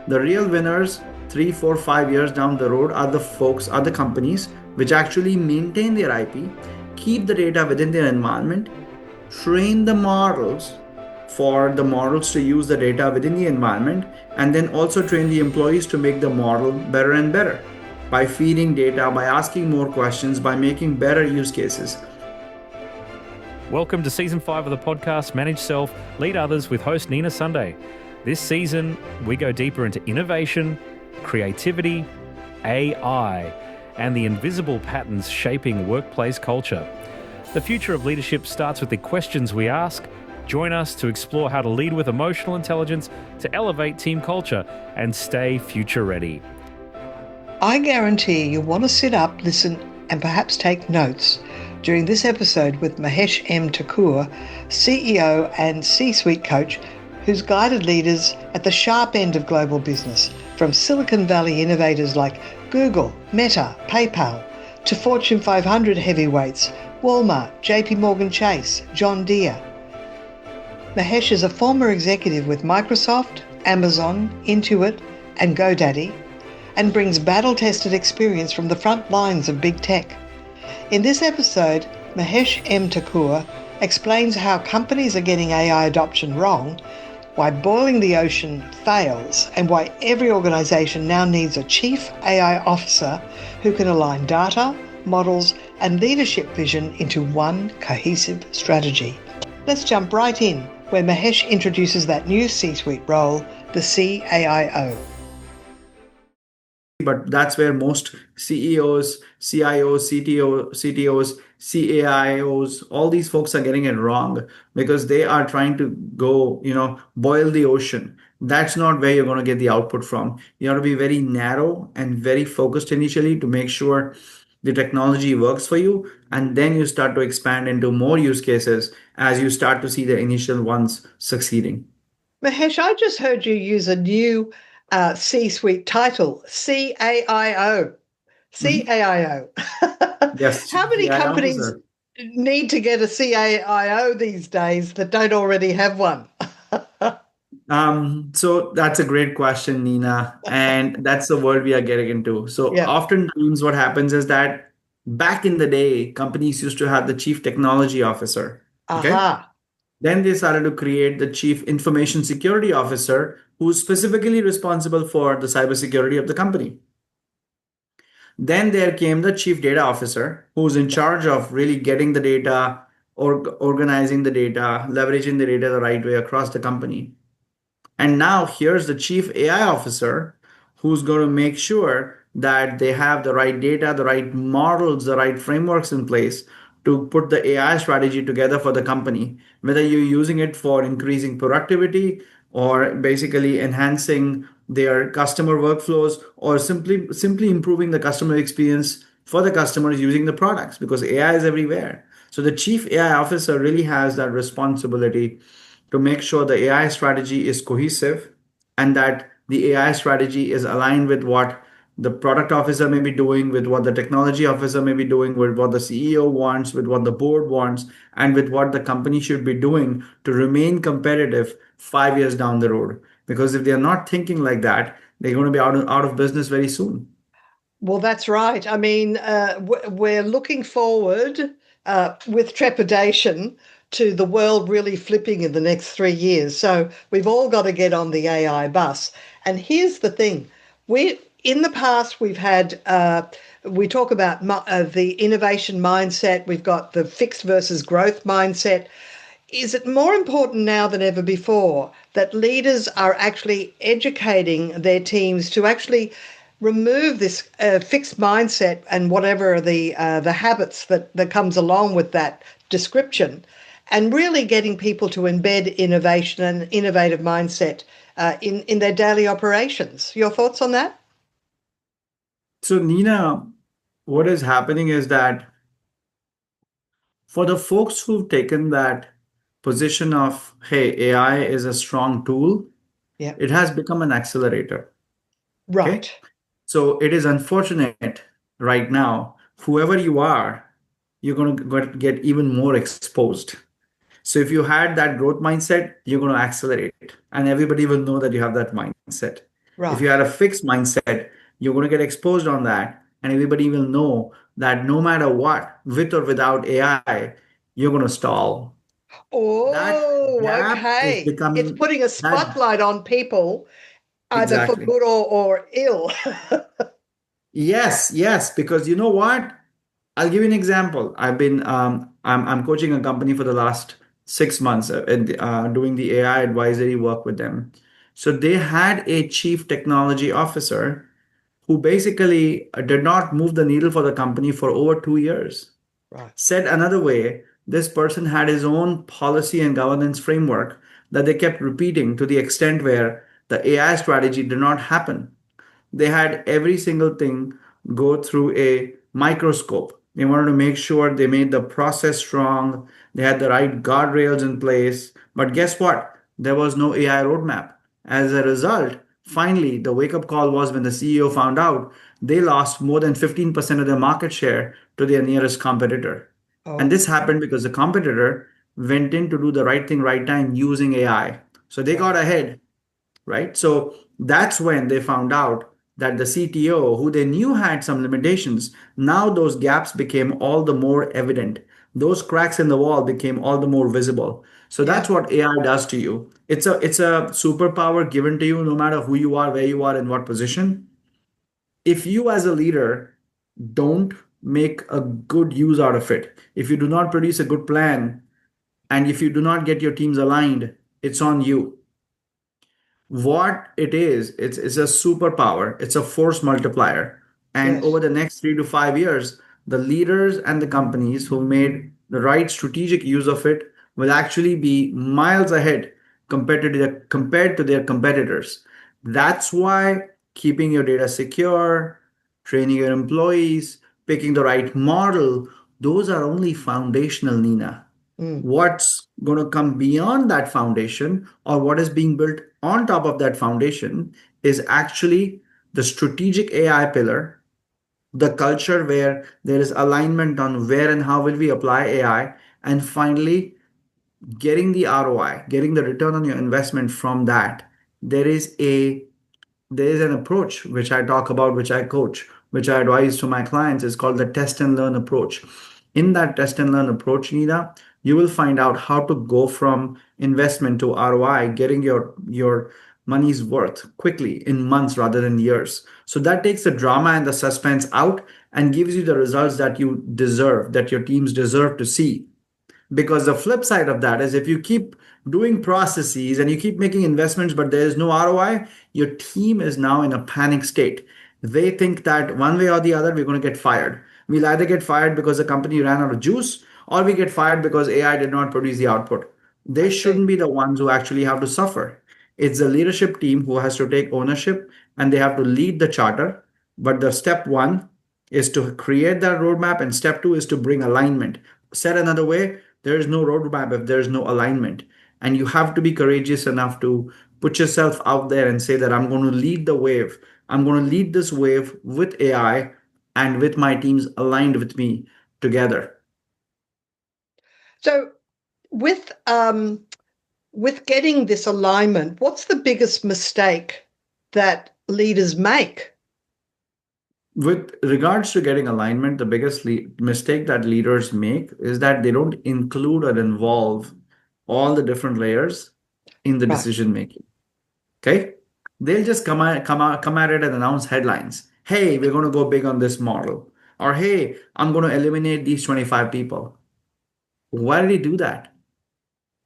The real winners, 3, 4, 5 years down the road, are the folks, are the companies which actually maintain their IP, keep the data within their environment, train the models for the models to use the data within the environment, and then also train the employees to make the model better and better by feeding data, by asking more questions, by making better use cases. Welcome to Season 5 of the podcast Manage Self, Lead Others with host Nina Sunday. This season, we go deeper into innovation, creativity, AI, and the invisible patterns shaping workplace culture. The future of leadership starts with the questions we ask. Join us to explore how to lead with emotional intelligence to elevate team culture and stay future ready. I guarantee you'll want to sit up, listen, and perhaps take notes during this episode with Mahesh M. Thakur, CEO and C-suite coach, who's guided leaders at the sharp end of global business, from Silicon Valley innovators like Google, Meta, PayPal, to Fortune 500 heavyweights, Walmart, JP Morgan Chase, John Deere. Mahesh is a former executive with Microsoft, Amazon, Intuit, and GoDaddy, and brings battle-tested experience from the front lines of big tech. In this episode, Mahesh M. Thakur explains how companies are getting AI adoption wrong, why boiling the ocean fails, and why every organization now needs a chief AI officer who can align data, models, and leadership vision into one cohesive strategy. Let's jump right in, where Mahesh introduces that new C-suite role, the CAIO. But that's where most CEOs, CIOs, CTOs, CAIOs, all these folks are getting it wrong because they are trying to go, boil the ocean. That's not where you're going to get the output from. You have to be very narrow and very focused initially to make sure the technology works for you. And then you start to expand into more use cases as you start to see the initial ones succeeding. Mahesh, I just heard you use a new C-suite title, CAIO. CAIO. Yes. How many AI companies officer. need to get a CAIO these days that don't already have one? So that's a great question, Nina, and that's the word we are getting into. So Yeah. oftentimes what happens is that back in the day, companies used to have the chief technology officer. Okay. Aha. Then they started to create the chief information security officer, who's specifically responsible for the cybersecurity of the company. Then there came the chief data officer, who's in charge of really getting the data, or organizing the data, leveraging the data the right way across the company. And now here's the chief AI officer who's going to make sure that they have the right data, the right models, the right frameworks in place to put the AI strategy together for the company, whether you're using it for increasing productivity or basically enhancing their customer workflows or simply improving the customer experience for the customers using the products, because AI is everywhere. So the chief AI officer really has that responsibility to make sure the AI strategy is cohesive and that the AI strategy is aligned with what the product officer may be doing, with what the technology officer may be doing, with what the CEO wants, with what the board wants, and with what the company should be doing to remain competitive 5 years down the road. Because if they're not thinking like that, they're going to be out of business very soon. Well, that's right. I mean, we're looking forward with trepidation to the world really flipping in the next 3 years. So we've all got to get on the AI bus. And here's the thing. In the past, we've had, we talk about the innovation mindset. We've got the fixed versus growth mindset. Is it more important now than ever before that leaders are actually educating their teams to actually remove this fixed mindset and whatever the habits that comes along with that description, and really getting people to embed innovation and innovative mindset in their daily operations? Your thoughts on that? So, Nina, what is happening is that for the folks who've taken that position of, hey, AI is a strong tool, Yeah. it has become an accelerator. Okay. Right. So it is unfortunate right now, whoever you are, you're going to get even more exposed. So if you had that growth mindset, you're going to accelerate and everybody will know that you have that mindset. If you Right. had a fixed mindset, you're going to get exposed on that, and everybody will know that no matter what, with or without AI, you're going to stall. That Oh, gap is okay. It's becoming putting a that spotlight on people, either for exactly. good or ill. Yes, yes, because you know what? I'll give you an example. I'm coaching a company for the last 6 months and doing the AI advisory work with them. So they had a chief technology officer who basically did not move the needle for the company for over 2 years. Right. Said another way, this person had his own policy and governance framework that they kept repeating to the extent where the AI strategy did not happen. They had every single thing go through a microscope. They wanted to make sure they made the process strong, they had the right guardrails in place. But guess what? There was no AI roadmap. As a result, finally, the wake up call was when the CEO found out they lost more than 15% of their market share to their nearest competitor. And Oh, this happened because the competitor went in to do the right thing, right time using AI. So they got right. ahead, right? So that's when they found out that the CTO, who they knew had some limitations, now those gaps became all the more evident. Those cracks in the wall became all the more visible. So Yeah. that's what AI does to you. It's a superpower given to you no matter who you are, where you are, in what position. If you as a leader don't make a good use out of it, if you do not produce a good plan, and if you do not get your teams aligned, it's on you. What it is, it's a superpower, it's a force multiplier. And over Yes. the next 3 to 5 years, the leaders and the companies who made the right strategic use of it will actually be miles ahead compared to their competitors. That's why keeping your data secure, training your employees, picking the right model, those are only foundational, Nina. Mm. What's going to come beyond that foundation, or what is being built on top of that foundation, is actually the strategic AI pillar, the culture where there is alignment on where and how will we apply AI, and finally getting the ROI, getting the return on your investment from that. There is an approach which I talk about, which I coach, which I advise to my clients, is called the test and learn approach. In that test and learn approach, Nina, you will find out how to go from investment to ROI, getting your money's worth quickly in months rather than years. So that takes the drama and the suspense out and gives you the results that you deserve, that your teams deserve to see. Because the flip side of that is, if you keep doing processes and you keep making investments, but there is no ROI, your team is now in a panic state. They think that one way or the other, we're going to get fired. We'll either get fired because the company ran out of juice, or we get fired because AI did not produce the output. I They see. shouldn't be the ones who actually have to suffer. It's the leadership team who has to take ownership and they have to lead the charter. But the step one is to create that roadmap, and step two is to bring alignment. Said another way, there is no roadmap if there is no alignment. And you have to be courageous enough to put yourself out there and say that I'm going to lead the wave. I'm going to lead this wave with AI and with my teams aligned with me together. So with getting this alignment, what's the biggest mistake that leaders make? With regards to getting alignment, the biggest mistake that leaders make is that they don't include or involve all the different layers in the Right. decision making. Okay, they'll just come at it and announce headlines. Hey, we're going to go big on this model, or hey, I'm going to eliminate these 25 people. Why did he do that?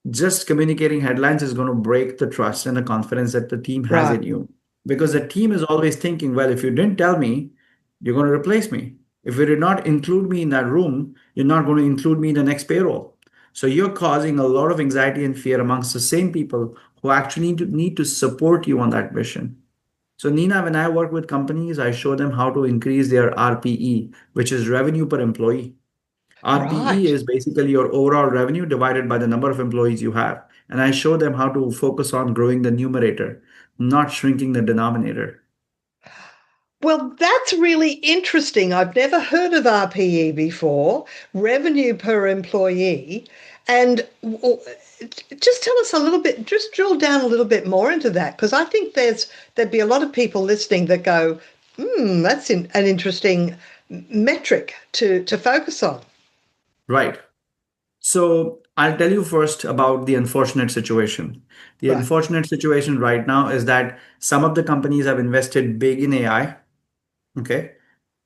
Just communicating headlines is going to break the trust and the confidence that the team has Right. in you, because the team is always thinking, well, if you didn't tell me, you're going to replace me. If you did not include me in that room, you're not going to include me in the next payroll. So you're causing a lot of anxiety and fear amongst the same people who actually need to support you on that mission. So, Nina, when I work with companies, I show them how to increase their RPE, which is revenue per employee. RPE Right. is basically your overall revenue divided by the number of employees you have. And I show them how to focus on growing the numerator, not shrinking the denominator. Well, that's really interesting. I've never heard of RPE before, revenue per employee. And just tell us a little bit, just drill down a little bit more into that, because I think there'd be a lot of people listening that go, that's an interesting metric to focus on. Right. So I'll tell you first about the unfortunate situation. The Right. unfortunate situation right now is that some of the companies have invested big in AI, okay,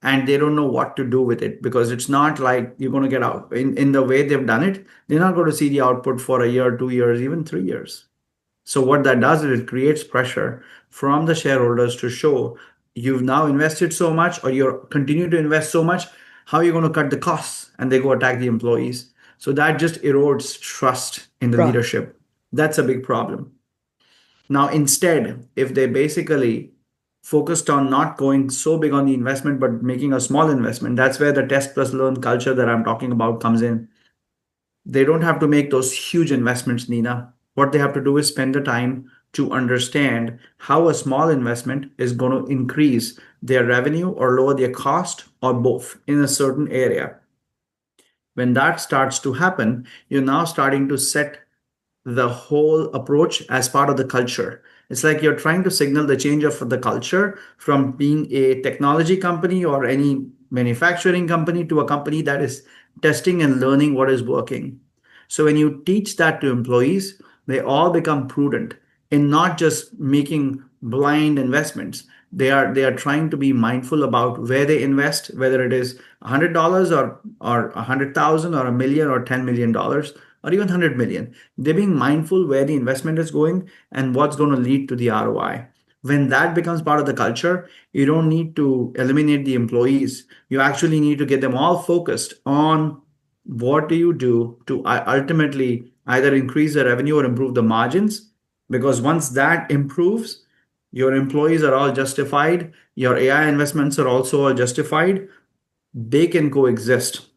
and they don't know what to do with it because it's not like you're going to get out. In the way they've done it, they're not going to see the output for a year, 2 years, even 3 years. So what that does is it creates pressure from the shareholders to show you've now invested so much or you're continue to invest so much, how are you going to cut the costs? And they go attack the employees. So that just erodes trust in the Right. leadership. That's a big problem. Now, instead, if they basically focused on not going so big on the investment, but making a small investment, that's where the test plus learn culture that I'm talking about comes in. They don't have to make those huge investments, Nina. What they have to do is spend the time to understand how a small investment is going to increase their revenue or lower their cost or both in a certain area. When that starts to happen, you're now starting to set the whole approach as part of the culture. It's like you're trying to signal the change of the culture from being a technology company or any manufacturing company to a company that is testing and learning what is working. So when you teach that to employees, they all become prudent in not just making blind investments. They are trying to be mindful about where they invest, whether it is $100 or 100,000 or a million or $10 million or even 100 million. They're being mindful where the investment is going and what's going to lead to the ROI. When that becomes part of the culture, you don't need to eliminate the employees. You actually need to get them all focused on what do you do to ultimately either increase the revenue or improve the margins. Because once that improves, your employees are all justified, your AI investments are also all justified, they can coexist.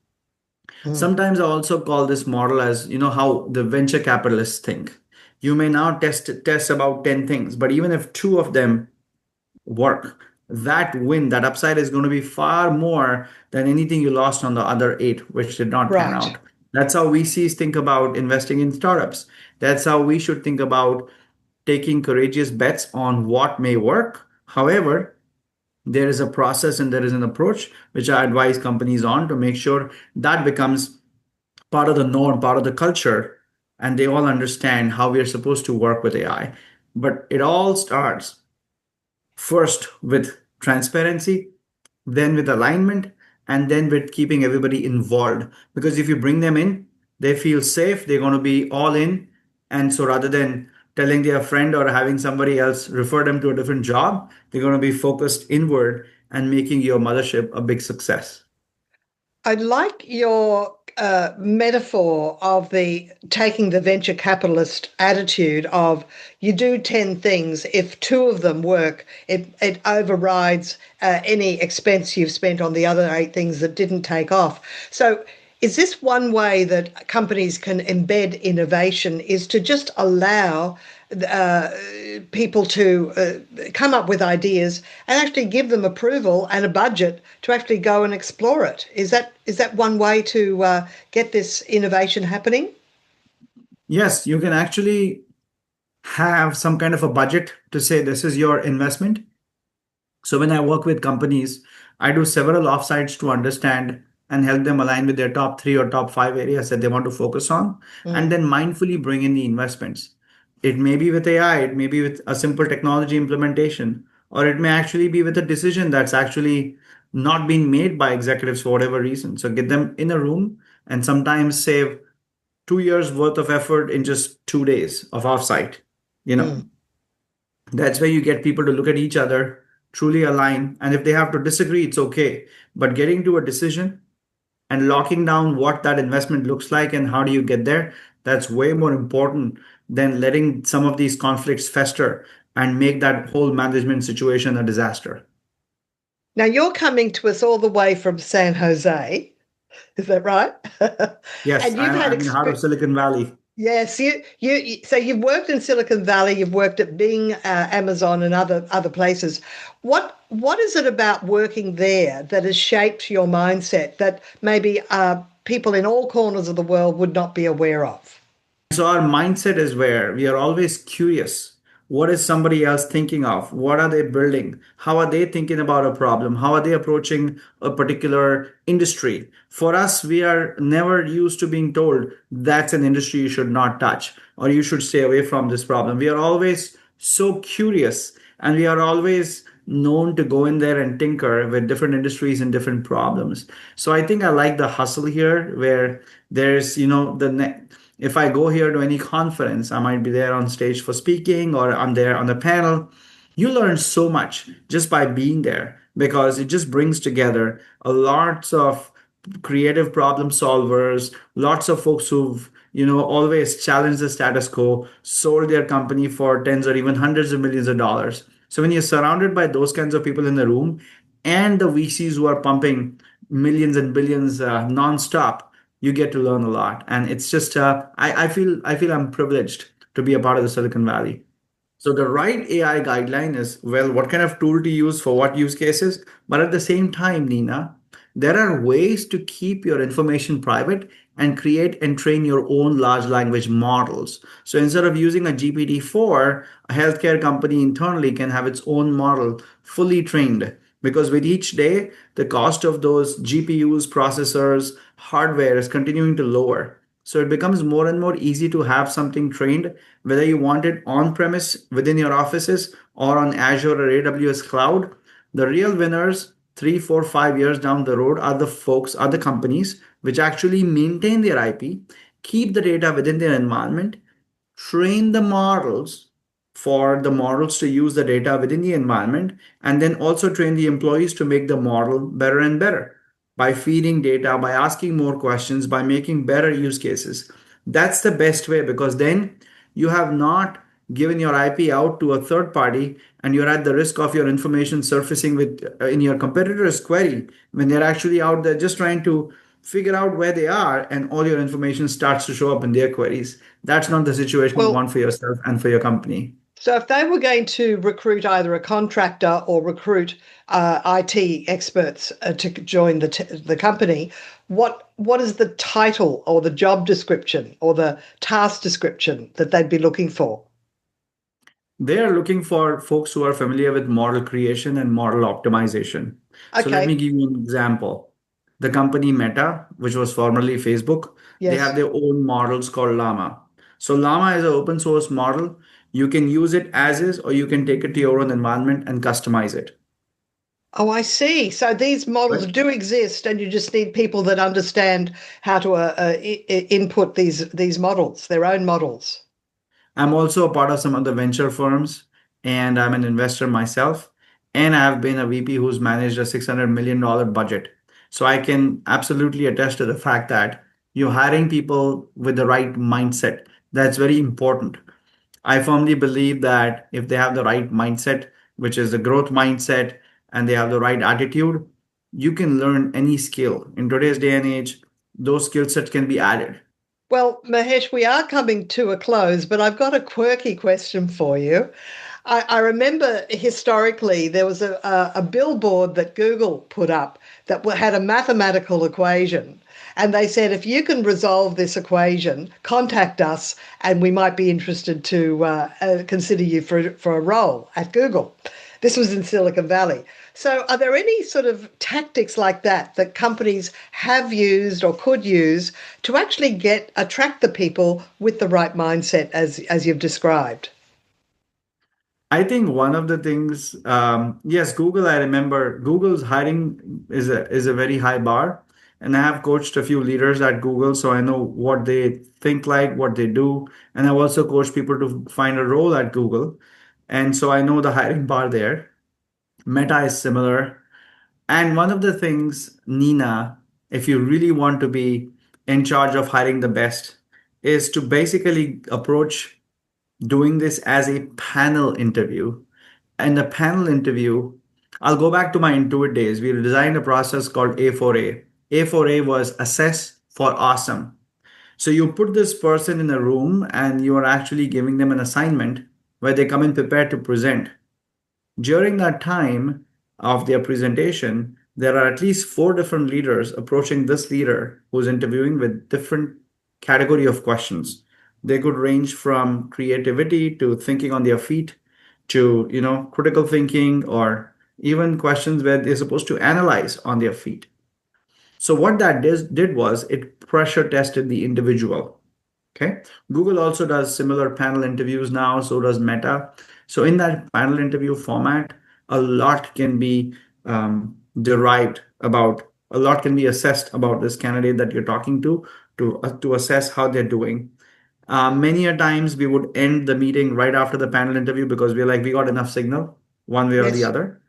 Mm. Sometimes I also call this model as, how the venture capitalists think. You may now test about 10 things, but even if two of them work, that upside is going to be far more than anything you lost on the other eight, which did not pan Right. out. That's how VCs think about investing in startups. That's how we should think about taking courageous bets on what may work. However, there is a process and there is an approach which I advise companies on to make sure that becomes part of the norm, part of the culture, and they all understand how we are supposed to work with AI. But it all starts first with transparency, then with alignment, and then with keeping everybody involved. Because if you bring them in, they feel safe, they're going to be all in. And so rather than telling their friend or having somebody else refer them to a different job, they're going to be focused inward and making your mothership a big success. I like your metaphor of the taking the venture capitalist attitude of you do 10 things. If two of them work, it overrides any expense you've spent on the other eight things that didn't take off. So is this one way that companies can embed innovation is to just allow uh, people to come up with ideas and actually give them approval and a budget to actually go and explore it? Is that one way to get this innovation happening? Yes, you can actually have some kind of a budget to say this is your investment. So when I work with companies, I do several offsites to understand and help them align with their top three or top five areas that they want to focus on, and Mm, then mindfully bring in the investments. It may be with AI, it may be with a simple technology implementation, or it may actually be with a decision that's actually not being made by executives for whatever reason. So get them in a room and sometimes save 2 years worth of effort in just 2 days of offsite. You know, mm. that's where you get people to look at each other, truly align, and if they have to disagree, it's okay. But getting to a decision and locking down what that investment looks like and how do you get there, that's way more important than letting some of these conflicts fester and make that whole management situation a disaster. Now you're coming to us all the way from San Jose, is that right? Yes, And you've had I'm in the heart of Silicon Valley. yes, so you've worked in Silicon Valley, you've worked at Bing, Amazon, and other places. What is it about working there that has shaped your mindset that maybe people in all corners of the world would not be aware of? So our mindset is where we are always curious. What is somebody else thinking of? What are they building? How are they thinking about a problem? How are they approaching a particular industry? For us, we are never used to being told that's an industry you should not touch or you should stay away from this problem. We are always so curious and we are always known to go in there and tinker with different industries and different problems. So I think I like the hustle here where there's, if I go here to any conference, I might be there on stage for speaking or I'm there on the panel. You learn so much just by being there because it just brings together a lots of creative problem solvers, lots of folks who've always challenged the status quo, sold their company for tens or even hundreds of millions of dollars. So when you're surrounded by those kinds of people in the room and the VCs who are pumping millions and billions nonstop, you get to learn a lot. And it's just I feel I'm privileged to be a part of the Silicon Valley. So the right AI guideline is, well, what kind of tool to use for what use cases? But at the same time, Nina, there are ways to keep your information private and create and train your own large language models. So instead of using a GPT-4, a healthcare company internally can have its own model fully trained. Because with each day, the cost of those GPUs, processors, hardware is continuing to lower. So it becomes more and more easy to have something trained, whether you want it on premise within your offices or on Azure or AWS cloud. The real winners 3, 4, 5 years down the road are the companies which actually maintain their IP, keep the data within their environment, train the models for the models to use the data within the environment, and then also train the employees to make the model better and better by feeding data, by asking more questions, by making better use cases. That's the best way because then you have not given your IP out to a third party and you're at the risk of your information surfacing with in your competitor's query when they're actually out there just trying to figure out where they are and all your information starts to show up in their queries. That's not the situation you Well, want for yourself and for your company. so if they were going to recruit either a contractor or recruit IT experts to join the company, what is the title or the job description or the task description that they'd be looking for? They are looking for folks who are familiar with model creation and model optimization. So let me Okay, give you an example. The company Meta, which was formerly Facebook, they have yes. their own models called Llama. So Llama is an open source model. You can use it as is, or you can take it to your own environment and customize it. Oh, I see. So these models Right? do exist, and you just need people that understand how to input these models, their own models. I'm also a part of some other venture firms, and I'm an investor myself. And I've been a VP who's managed a $600 million budget. So I can absolutely attest to the fact that you're hiring people with the right mindset. That's very important. I firmly believe that if they have the right mindset, which is the growth mindset, and they have the right attitude, you can learn any skill. In today's day and age, those skill sets can be added. Well, Mahesh, we are coming to a close, but I've got a quirky question for you. I remember historically there was a billboard that Google put up that had a mathematical equation. And they said, if you can resolve this equation, contact us and we might be interested to consider you for a role at Google. This was in Silicon Valley. So, are there any sort of tactics like that that companies have used or could use to actually attract the people with the right mindset as you've described? I think one of the things, yes, Google. I remember Google's hiring is a very high bar, and I have coached a few leaders at Google, so I know what they think like, what they do, and I've also coached people to find a role at Google, and so I know the hiring bar there. Meta is similar, and one of the things, Nina, if you really want to be in charge of hiring the best, is to basically approach doing this as a panel interview. And the panel interview, I'll go back to my Intuit days. We designed a process called A4A. A4A was assess for awesome. So you put this person in a room and you are actually giving them an assignment where they come in prepared to present. During that time of their presentation, there are at least 4 different leaders approaching this leader who's interviewing with different category of questions. They could range from creativity to thinking on their feet to, critical thinking, or even questions where they're supposed to analyze on their feet. So what that did was it pressure tested the individual. Okay. Google also does similar panel interviews now, so does Meta. So in that panel interview format, a lot can be derived about, a lot can be assessed about this candidate that you're talking to assess how they're doing. Many a times we would end the meeting right after the panel interview because we're like, we got enough signal one way or the Yes. other.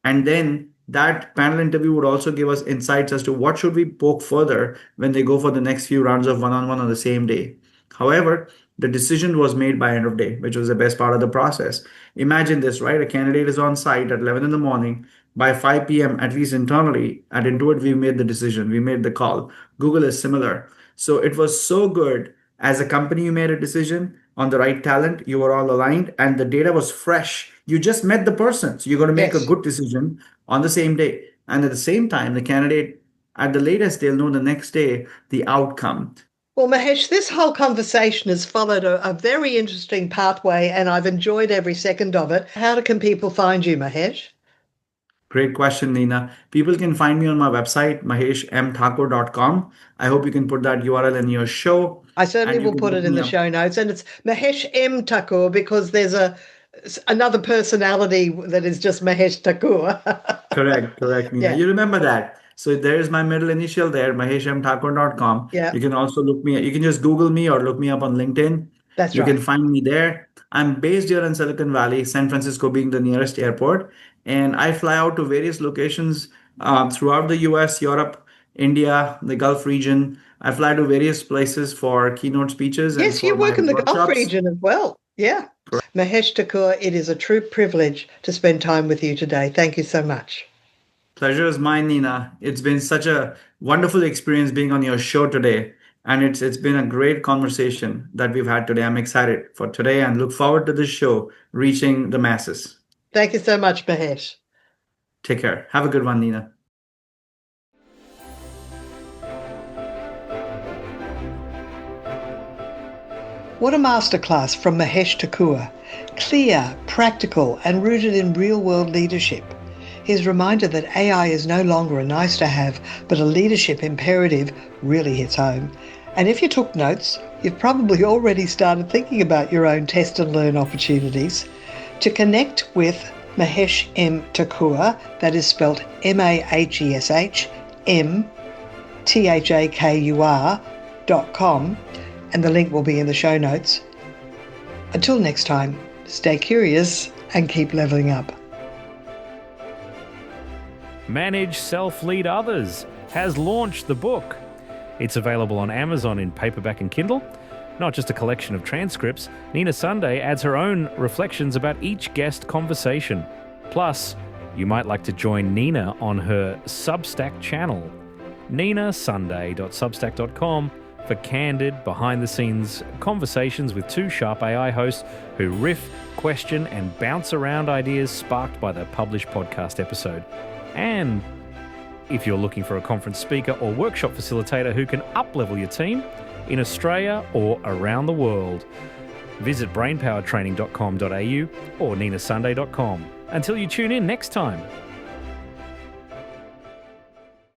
And then that panel interview would also give us insights as to what should we poke further when they go for the next few rounds of one-on-one on the same day. However, the decision was made by end of day, which was the best part of the process. Imagine this, right? A candidate is on site at 11 in the morning. By 5 p.m., at least internally at Intuit, we made the decision, we made the call. Google is similar. So it was so good. As a company, you made a decision on the right talent, you were all aligned, and the data was fresh. You just met the person. So you're going to make a Yes. good decision on the same day. And at the same time, the candidate, at the latest, they'll know the next day the outcome. Well, Mahesh, this whole conversation has followed a very interesting pathway, and I've enjoyed every second of it. How can people find you, Mahesh? Great question, Nina. People can find me on my website, maheshmthakur.com. I hope you can put that URL in your show, I certainly and you will can put look it in me the up. show notes. And it's Mahesh M. Thakur because there's another personality that is just Mahesh Thakur. Correct, Nina. Yeah, You remember that. So there's my middle initial there, maheshmthakur.com. yeah, You can also look me, you can just Google me or look me up on LinkedIn. that's You can right. find me there. I'm based here in Silicon Valley, San Francisco being the nearest airport. And I fly out to various locations throughout the US, Europe, India, the Gulf region. I fly to various places for keynote speeches and Yes, for you my work in the Gulf workshops. region as well. Yeah. Mahesh Thakur, it is a true privilege to spend time with you today. Thank you so much. Pleasure is mine, Nina. It's been such a wonderful experience being on your show today. And it's been a great conversation that we've had today. I'm excited for today and look forward to this show reaching the masses. Thank you so much, Mahesh. Take care. Have a good one, Nina. What a masterclass from Mahesh Thakur. Clear, practical, and rooted in real-world leadership. His reminder that AI is no longer a nice to have, but a leadership imperative really hits home. And if you took notes, you've probably already started thinking about your own test and learn opportunities. To connect with Mahesh M. Thakur, that is spelled MAHESHMTHAKUR.com, and the link will be in the show notes. Until next time, stay curious and keep leveling up. Manage Self Lead Others has launched the book. It's available on Amazon in paperback and Kindle. Not just a collection of transcripts, Nina Sunday adds her own reflections about each guest conversation. Plus, you might like to join Nina on her Substack channel, ninasunday.substack.com, for candid, behind-the-scenes conversations with two sharp AI hosts who riff, question, and bounce around ideas sparked by the published podcast episode. And if you're looking for a conference speaker or workshop facilitator who can up-level your team in Australia or around the world, visit brainpowertraining.com.au or ninasunday.com. Until you tune in next time.